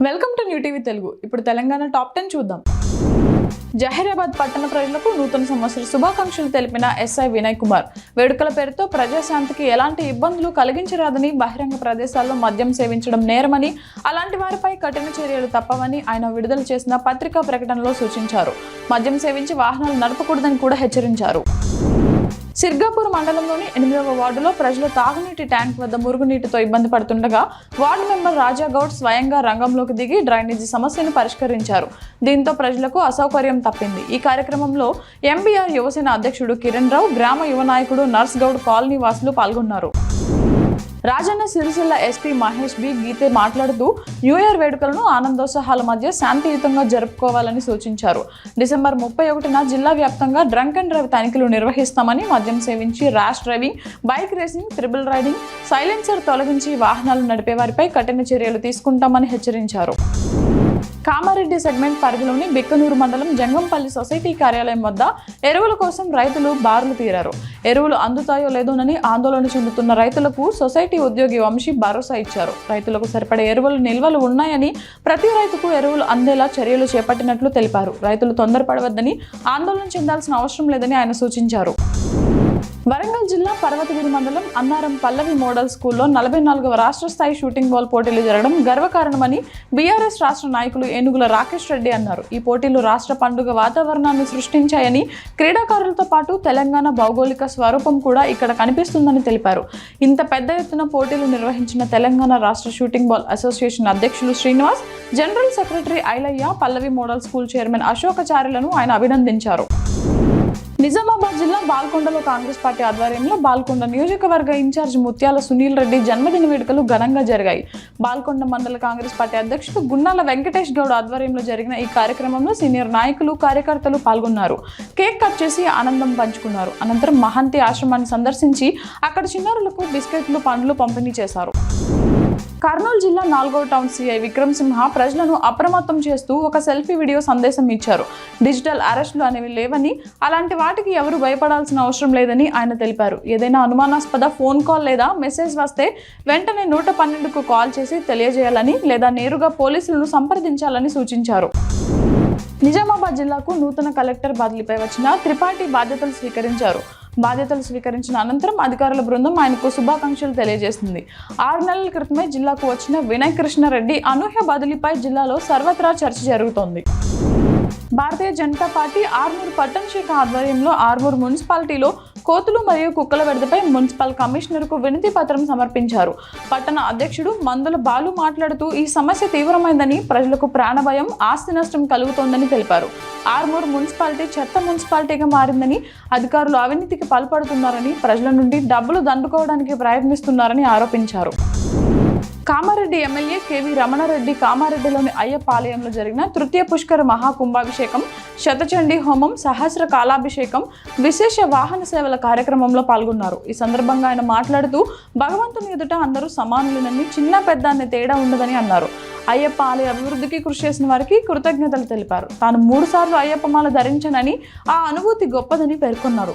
Welcome to new TV Telugu. ఇప్పుడు Telangana top 10 చూద్దాం. జహీరాబాద్ పట్టణ ప్రజలకు నూతన సంవత్సర శుభాకాంక్షలు తెలిపిన ఎస్ఐ వినయ్ కుమార్. వేడుకల పేరుతో ప్రజాశాంతికి ఎలాంటి ఇబ్బందులు కలిగించరాదని, బహిరంగ ప్రదేశాల్లో మద్యం సేవించడం నేరమని, అలాంటి వారిపై కఠిన చర్యలు తప్పవని ఆయన విడుదల చేసిన పత్రికా ప్రకటనలో సూచించారు. మద్యం సేవించి వాహనాలు నడపకూడదని కూడా హెచ్చరించారు. సిర్గాపూర్ మండలంలోని 8వ వార్డులో ప్రజలు తాగునీటి ట్యాంక్ వద్ద మురుగునీటితో ఇబ్బంది పడుతుండగా వార్డు మెంబర్ రాజాగౌడ్ స్వయంగా రంగంలోకి దిగి డ్రైనేజీ సమస్యను పరిష్కరించారు. దీంతో ప్రజలకు అసౌకర్యం తప్పింది. ఈ కార్యక్రమంలో ఎంబీఆర్ యువసేన అధ్యక్షుడు కిరణ్ రావు, గ్రామ యువ నాయకుడు నర్స్ గౌడ్, కాలనీ వాసులు పాల్గొన్నారు. రాజన్న సిరిసిల్ల ఎస్పీ మహేష్ బి గీతే మాట్లాడుతూ న్యూ ఇయర్ వేడుకలను ఆనందోత్సాహాల మధ్య శాంతియుతంగా జరుపుకోవాలని సూచించారు. డిసెంబర్ 31న జిల్లా వ్యాప్తంగా డ్రంక్ అండ్ డ్రైవ్ తనిఖీలు నిర్వహిస్తామని, మద్యం సేవించి rash driving, bike racing, triple riding, silencer తొలగించి వాహనాలు నడిపే వారిపై కఠిన చర్యలు తీసుకుంటామని హెచ్చరించారు. కామారెడ్డి సెగ్మెంట్ పరిధిలోని బిక్కనూరు మండలం జంగంపల్లి సొసైటీ కార్యాలయం వద్ద ఎరువుల కోసం రైతులు బారులు తీరారు. ఎరువులు అందుతాయో లేదోనని ఆందోళన చెందుతున్న రైతులకు సొసైటీ ఉద్యోగి వంశీ భరోసా ఇచ్చారు. రైతులకు సరిపడే ఎరువులు నిల్వలు ఉన్నాయని, ప్రతి రైతుకు ఎరువులు అందేలా చర్యలు చేపట్టినట్లు తెలిపారు. రైతులు తొందరపడవద్దని, ఆందోళన చెందాల్సిన అవసరం లేదని ఆయన సూచించారు. వరంగల్ జిల్లా పర్వతగిరి మండలం అన్నారం పల్లవి మోడల్ స్కూల్లో 44వ రాష్ట్ర స్థాయి షూటింగ్ బాల్ పోటీలు జరగడం గర్వకారణమని బీఆర్ఎస్ రాష్ట్ర నాయకులు ఏనుగుల రాకేష్ రెడ్డి అన్నారు. ఈ పోటీలు రాష్ట్ర పండుగ వాతావరణాన్ని సృష్టించాయని, క్రీడాకారులతో పాటు తెలంగాణ భౌగోళిక స్వరూపం కూడా ఇక్కడ కనిపిస్తుందని తెలిపారు. ఇంత పెద్ద ఎత్తున పోటీలు నిర్వహించిన తెలంగాణ రాష్ట్ర షూటింగ్ బాల్ అసోసియేషన్ అధ్యక్షులు శ్రీనివాస్, జనరల్ సెక్రటరీ ఐలయ్య, పల్లవి మోడల్ స్కూల్ చైర్మన్ అశోకాచార్యులను ఆయన అభినందించారు. నిజామాబాద్ జిల్లా బాల్కొండలో కాంగ్రెస్ పార్టీ ఆధ్వర్యంలో బాల్కొండ నియోజకవర్గ ఇన్ఛార్జ్ ముత్యాల సునీల్ రెడ్డి జన్మదిన వేడుకలు ఘనంగా జరిగాయి. బాల్కొండ మండల కాంగ్రెస్ పార్టీ అధ్యక్షుడు గున్నాల వెంకటేష్ గౌడ్ ఆధ్వర్యంలో జరిగిన ఈ కార్యక్రమంలో సీనియర్ నాయకులు, కార్యకర్తలు పాల్గొన్నారు. కేక్ కట్ చేసి ఆనందం పంచుకున్నారు. అనంతరం మహంతి ఆశ్రమాన్ని సందర్శించి అక్కడ చిన్నారులకు బిస్కెట్లు, పండ్లు పంపిణీ చేశారు. కర్నూలు జిల్లా 4వ టౌన్ సిఐ విక్రమ్ సింహ ప్రజలను అప్రమత్తం చేస్తూ ఒక సెల్ఫీ వీడియో సందేశం ఇచ్చారు. డిజిటల్ అరెస్టులు అనేవి లేవని, అలాంటి వాటికి ఎవరు భయపడాల్సిన అవసరం లేదని ఆయన తెలిపారు. ఏదైనా అనుమానాస్పద ఫోన్ కాల్ లేదా మెసేజ్ వస్తే వెంటనే 112కు కాల్ చేసి తెలియజేయాలని, లేదా నేరుగా పోలీసులను సంప్రదించాలని సూచించారు. నిజామాబాద్ జిల్లాకు నూతన కలెక్టర్ బదిలీపై వచ్చిన త్రిపాఠి బాధ్యతలు స్వీకరించారు. బాధ్యతలు స్వీకరించిన అనంతరం అధికారుల బృందం ఆయనకు శుభాకాంక్షలు తెలియజేసింది. 6 నెలల క్రితమే జిల్లాకు వచ్చిన వినయ్ కృష్ణారెడ్డి అనూహ్య బదిలీపై జిల్లాలో సర్వత్రా చర్చ జరుగుతోంది. భారతీయ జనతా పార్టీ ఆర్మూర్ పట్టణ శాఖ ఆధ్వర్యంలో ఆర్మూర్ మున్సిపాలిటీలో కోతులు మరియు కుక్కల బెడదపై మున్సిపల్ కమిషనర్కు వినతి పత్రం సమర్పించారు. పట్టణ అధ్యక్షుడు మందుల బాలు మాట్లాడుతూ ఈ సమస్య తీవ్రమైందని, ప్రజలకు ప్రాణభయం, ఆస్తి నష్టం కలుగుతోందని తెలిపారు. ఆర్మూర్ మున్సిపాలిటీ చెత్త మున్సిపాలిటీగా మారిందని, అధికారులు అవినీతికి పాల్పడుతున్నారని, ప్రజల నుండి డబ్బులు దండుకోవడానికి ప్రయత్నిస్తున్నారని ఆరోపించారు. కామారెడ్డి ఎమ్మెల్యే కేవీ రమణారెడ్డి కామారెడ్డిలోని అయ్యప్ప ఆలయంలో జరిగిన తృతీయ పుష్కర మహాకుంభాభిషేకం, శతచండీ హోమం, సహస్ర కాలాభిషేకం, విశేష వాహన సేవల కార్యక్రమంలో పాల్గొన్నారు. ఈ సందర్భంగా ఆయన మాట్లాడుతూ భగవంతుని ఎదుట అందరూ సమానులేనని, చిన్న పెద్ద అనే తేడా ఉండదని అన్నారు. అయ్యప్ప ఆలయ అభివృద్ధికి కృషి చేసిన వారికి కృతజ్ఞతలు తెలిపారు. తాను 3 సార్లు అయ్యప్ప మాల ధరించానని, ఆ అనుభూతి గొప్పదని పేర్కొన్నారు.